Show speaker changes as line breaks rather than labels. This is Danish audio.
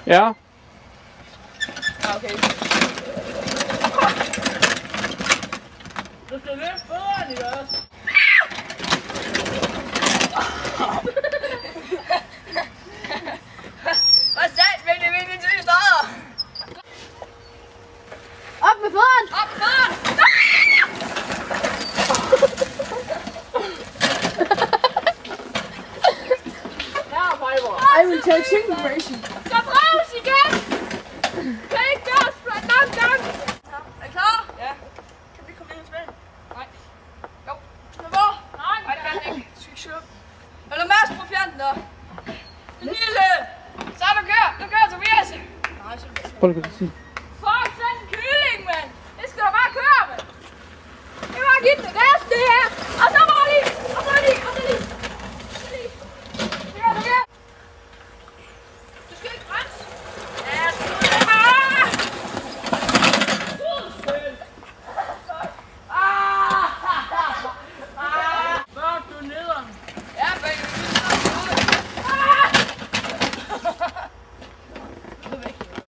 Ja.
Okay. Du skal løbe foran, ikke også? Hvad sagde du? Det er til starter.
Op med foden!
Op foran! Her, Piper.
I will take celebration.
Så brøves igen! Kan I ikke gøre os langt gang? Er I klar? Ja. Kan vi komme ind og spille? Nej. Jo. Hvad var? Nej, det kan jeg ikke. Skal vi køre? Er der Mads på fjanten der? Lille! Så er du kører! Du kører, Tobias! Nej, så er det
Prøv lige at sige.